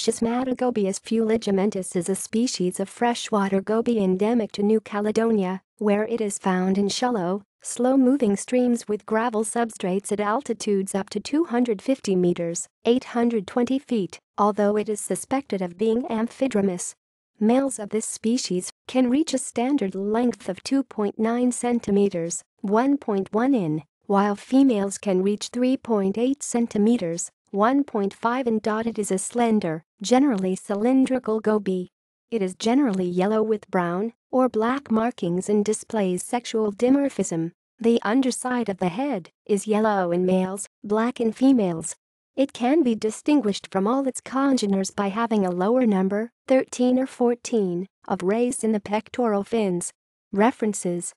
Schismatogobius fuligimentus is a species of freshwater goby endemic to New Caledonia, where it is found in shallow, slow-moving streams with gravel substrates at altitudes up to 250 meters (820 feet), although it is suspected of being amphidromous. Males of this species can reach a standard length of 2.9 centimeters (1.1 in), while females can reach 3.8 centimeters (1.5 in). It is a slender, generally cylindrical goby. It is generally yellow with brown or black markings and displays sexual dimorphism. The underside of the head is yellow in males, black in females. It can be distinguished from all its congeners by having a lower number, 13 or 14, of rays in the pectoral fins. References